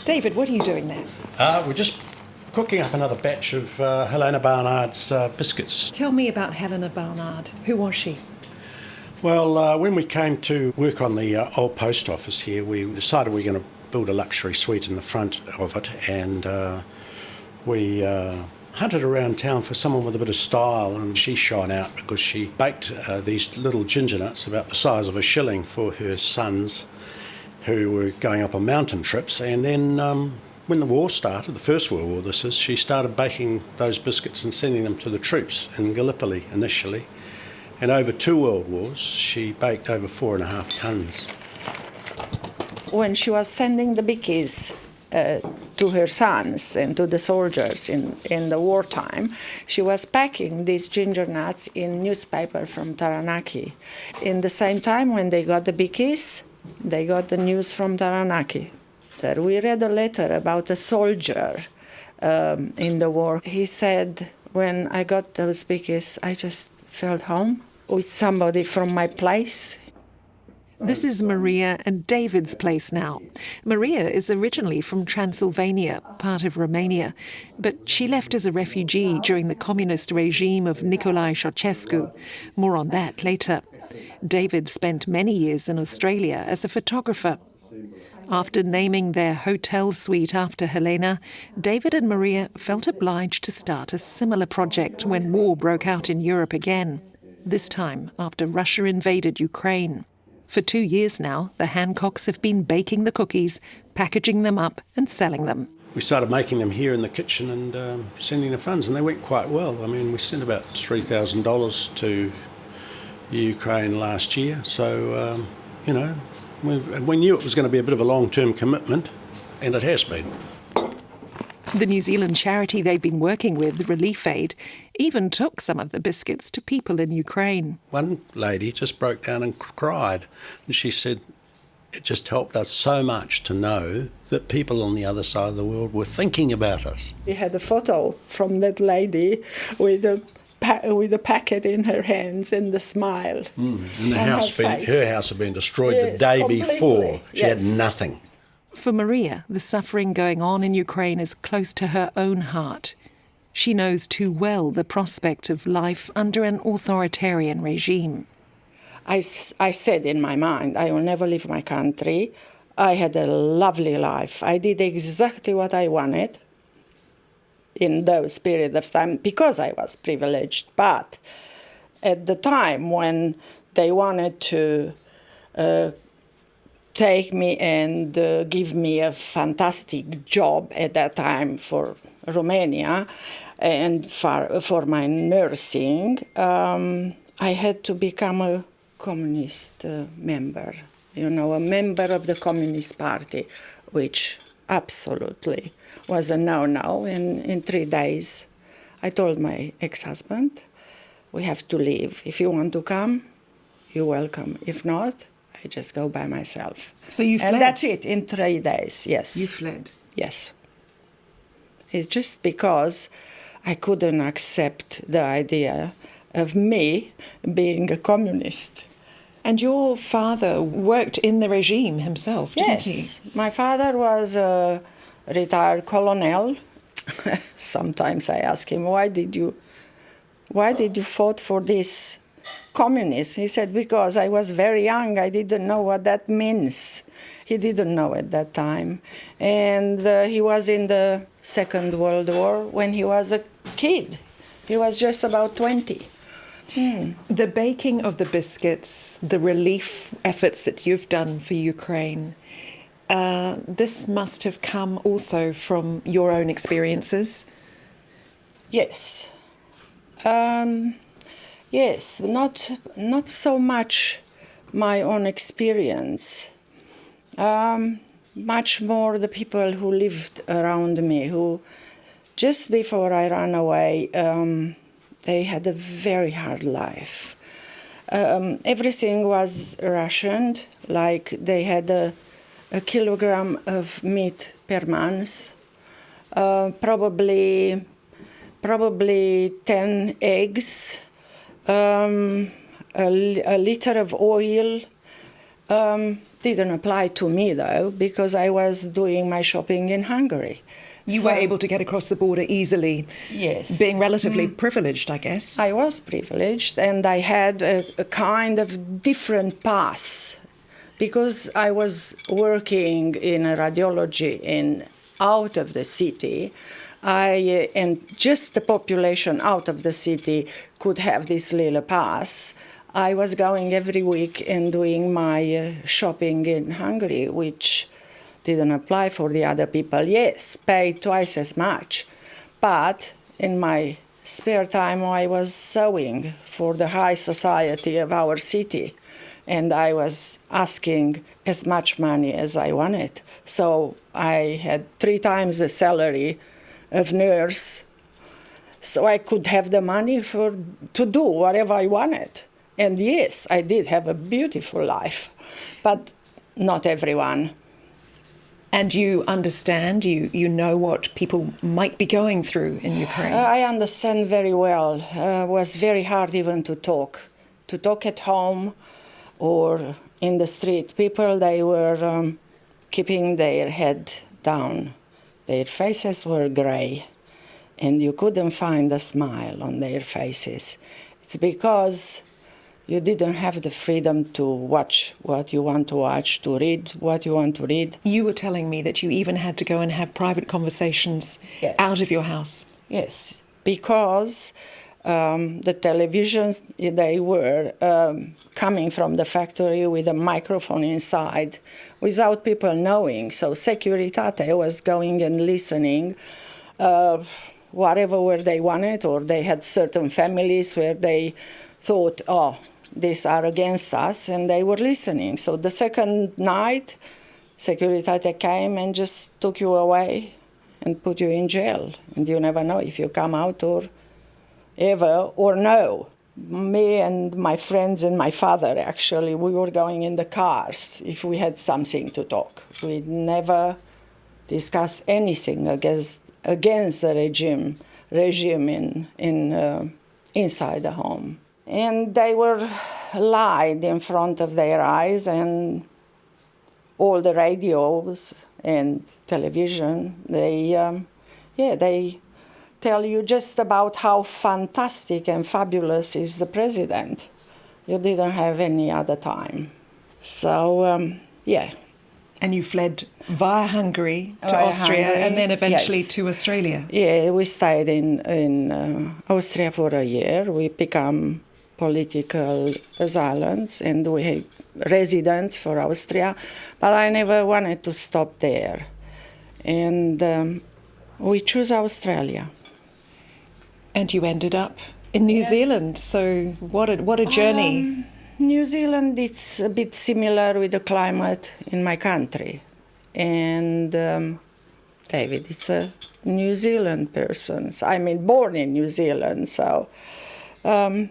David, what are you doing there? We're just cooking up another batch of Helena Barnard's biscuits. Tell me about Helena Barnard. Who was she? Well, when we came to work on the old post office here, we decided we were going to build a luxury suite in the front of it, and we hunted around town for someone with a bit of style, and she shone out because she baked these little ginger nuts about the size of a shilling for her sons who were going up on mountain trips. And then when the war started, the First World War this is, she started baking those biscuits and sending them to the troops in Gallipoli initially. And over 2 world wars, she baked over 4.5 tonnes. When she was sending the bickies to her sons and to the soldiers in the wartime, she was packing these ginger nuts in newspaper from Taranaki. In the same time, when they got the bickies, they got the news from Taranaki. We read a letter about a soldier in the war. He said, when I got those bickies, I just felt home with somebody from my place. This is Maria and David's place now. Maria is originally from Transylvania, part of Romania, but she left as a refugee during the communist regime of Nicolae Ceausescu. More on that later. David spent many years in Australia as a photographer. After naming their hotel suite after Helena, David and Maria felt obliged to start a similar project when war broke out in Europe again, this time after Russia invaded Ukraine. For 2 years now, the Hancocks have been baking the cookies, packaging them up and selling them. We started making them here in the kitchen and sending the funds, and they went quite well. I mean, we sent about $3,000 to Ukraine last year, so, we knew it was going to be a bit of a long-term commitment, and it has been. The New Zealand charity they've been working with, Relief Aid, even took some of the biscuits to people in Ukraine. One lady just broke down and cried, and she said it just helped us so much to know that people on the other side of the world were thinking about us. We had a photo from that lady with a packet in her hands and the smile. And her house had been destroyed the day before. She had nothing. For Maria, the suffering going on in Ukraine is close to her own heart. She knows too well the prospect of life under an authoritarian regime. I said in my mind, I will never leave my country. I had a lovely life. I did exactly what I wanted in those periods of time because I was privileged. But at the time when they wanted to take me and give me a fantastic job at that time for Romania and for my nursing, I had to become a communist member, a member of the Communist Party, which absolutely was a no-no. In 3 days, I told my ex-husband, we have to leave. If you want to come, you're welcome. If not, I just go by myself. So you fled? And that's it, in 3 days, yes. You fled? Yes. It's just because I couldn't accept the idea of me being a communist. And your father worked in the regime himself, didn't he? Yes. My father was a retired colonel. Sometimes I ask him, why did you fight for this communism? He said, because I was very young, I didn't know what that means. He didn't know at that time. And he was in the Second World War when he was a kid. He was just about 20. The baking of the biscuits, the relief efforts that you've done for Ukraine, this must have come also from your own experiences? Yes. Yes, not so much my own experience. Much more the people who lived around me, who just before I ran away, they had a very hard life. Everything was rationed, like they had a kilogram of meat per month, probably 10 eggs, a liter of oil, Didn't apply to me, though, because I was doing my shopping in Hungary. You were able to get across the border easily. Yes. Being relatively privileged, I guess. I was privileged, and I had a kind of different path because I was working in radiology out of the city. And just the population out of the city could have this little pass. I was going every week and doing my shopping in Hungary, which didn't apply for the other people. Yes, paid twice as much. But in my spare time, I was sewing for the high society of our city. And I was asking as much money as I wanted. So I had 3 times the salary of nurse, so I could have the money to do whatever I wanted. And yes, I did have a beautiful life, but not everyone. And you understand, you know what people might be going through in Ukraine? I understand very well. It was very hard even to talk at home or in the street. People, they were keeping their head down. Their faces were grey, and you couldn't find a smile on their faces. It's because you didn't have the freedom to watch what you want to watch, to read what you want to read. You were telling me that you even had to go and have private conversations out of your house. Yes, because the televisions, they were coming from the factory with a microphone inside without people knowing. So Securitate was going and listening whatever where they wanted, or they had certain families where they thought, oh, these are against us, and they were listening. So the second night, Securitate came and just took you away and put you in jail. And you never know if you come out or ever or no. Me and my friends and my father, actually, we were going in the cars if we had something to talk. We never discussed anything against the regime inside the home. And they were lied in front of their eyes, and all the radios and television, they tell you just about how fantastic and fabulous is the president. You didn't have any other time. So, yeah. And you fled via Hungary to Austria, and then eventually to Australia. Yeah, we stayed in Austria for a year. We became political asylums, and we had residents for Austria. But I never wanted to stop there. And we chose Australia. And you ended up in New Zealand. So what a journey. New Zealand, it's a bit similar with the climate in my country. And David, it's a New Zealand person. I mean, born in New Zealand. So, and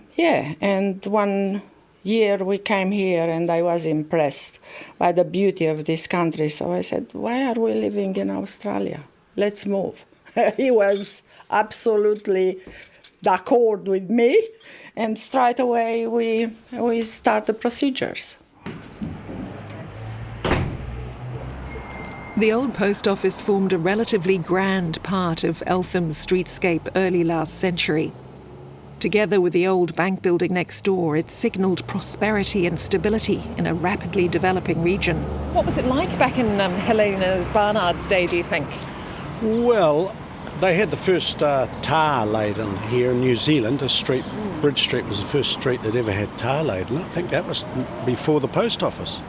1 year we came here, and I was impressed by the beauty of this country. So I said, why are we living in Australia? Let's move. He was absolutely d'accord with me. And straight away, we start the procedures. The old post office formed a relatively grand part of Eltham's streetscape early last century. Together with the old bank building next door, it signalled prosperity and stability in a rapidly developing region. What was it like back in Helena Barnard's day, do you think? Well, they had the first tar laid in here in New Zealand. Bridge Street was the first street that ever had tar laid in. I think that was before the post office.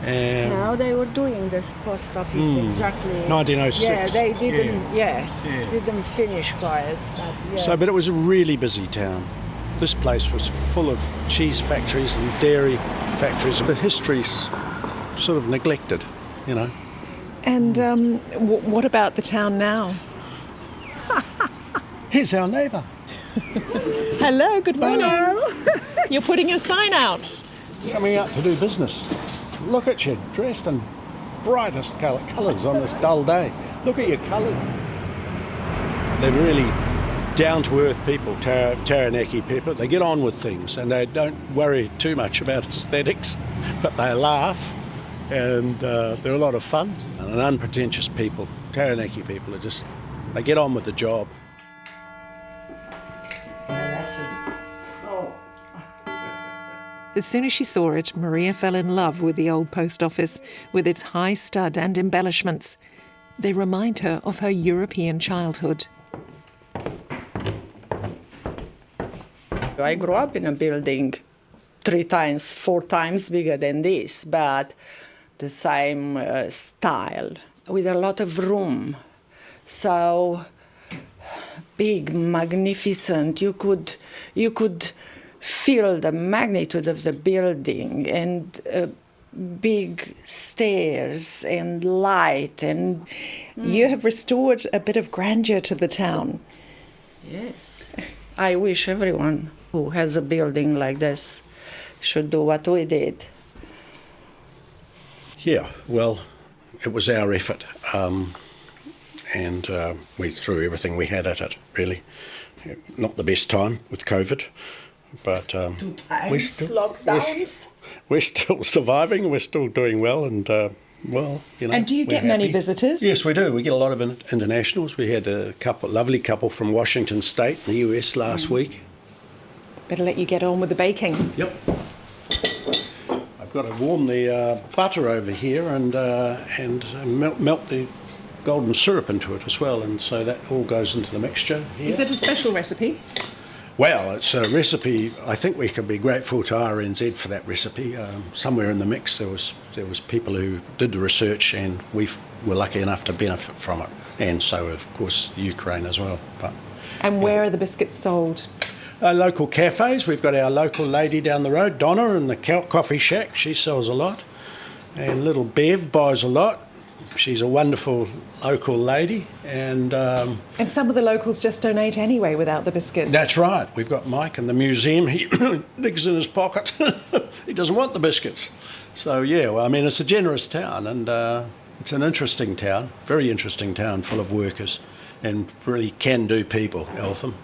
Now they were doing the post office exactly. 1906. Yeah, they didn't. Didn't finish quite. But it was a really busy town. This place was full of cheese factories and dairy factories. The history's sort of neglected, you know. And what about the town now? Here's our neighbour. Hello, good morning. Hello. You're putting your sign out. Coming out to do business. Look at you, dressed in brightest colours on this dull day. Look at your colours. They're really down-to-earth people, Taranaki people. They get on with things and they don't worry too much about aesthetics, but they laugh and they're a lot of fun. And unpretentious people, Taranaki people, they get on with the job. As soon as she saw it, Maria fell in love with the old post office, with its high stud and embellishments. They remind her of her European childhood. I grew up in a building 4 times bigger than this, but the same style, with a lot of room. So big, magnificent. You could feel the magnitude of the building, and big stairs and light. And you have restored a bit of grandeur to the town. Yes. I wish everyone who has a building like this should do what we did. Yeah, well, it was our effort, and we threw everything we had at it, really. Not the best time with COVID, but 2 times lockdowns. We're still surviving, we're still doing well, and well, you know. And do you get many visitors? Yes, we do. We get a lot of internationals. We had a lovely couple from Washington State in the US last week. Better let you get on with the baking. Yep. I've got to warm the butter over here and melt the golden syrup into it as well, and so that all goes into the mixture here. Is it a special recipe? Well, it's a recipe. I think we can be grateful to RNZ for that recipe. Somewhere in the mix there was people who did the research, and we were lucky enough to benefit from it, and so of course Ukraine as well. And where are the biscuits sold? Local cafes. We've got our local lady down the road, Donna, in the coffee shack. She sells a lot, and little Bev buys a lot. She's a wonderful local lady, and some of the locals just donate anyway without the biscuits. That's right. We've got Mike in the museum. He digs in his pocket. He doesn't want the biscuits. So yeah, well, I mean, it's a generous town, and it's an interesting town, very interesting town, full of workers and really can-do people. Eltham.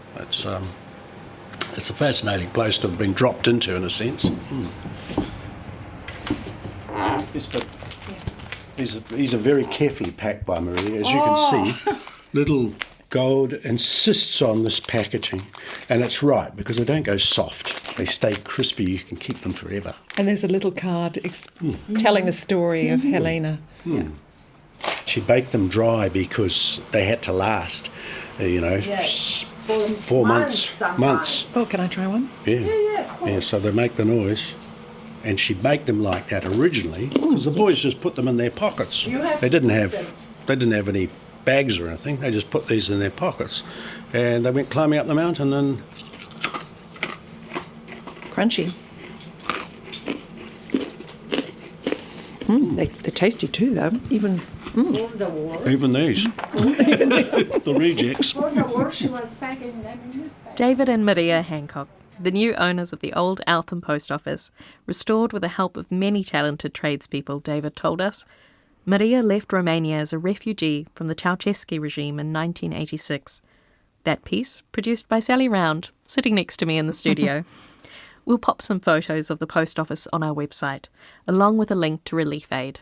It's a fascinating place to have been dropped into, in a sense. Yes, but. These are very carefully packed by Maria, as you can see. Little gold insists on this packaging, and it's right because they don't go soft. They stay crispy. You can keep them forever. And there's a little card telling the story of Helena. Yeah. She baked them dry because they had to last, Yes. 4 months. Oh, can I try one? Yeah, of course. Yeah, so they make the noise. And she baked them like that originally because the boys just put them in their pockets. They didn't have any bags or anything. They just put these in their pockets, and they went climbing up the mountain and crunchy. They're tasty too, though. Even these, the rejects. David and Maria Hancock, the new owners of the old Eltham post office, restored with the help of many talented tradespeople, David told us. Maria left Romania as a refugee from the Ceausescu regime in 1986. That piece, produced by Sally Round, sitting next to me in the studio. We'll pop some photos of the post office on our website, along with a link to Relief Aid.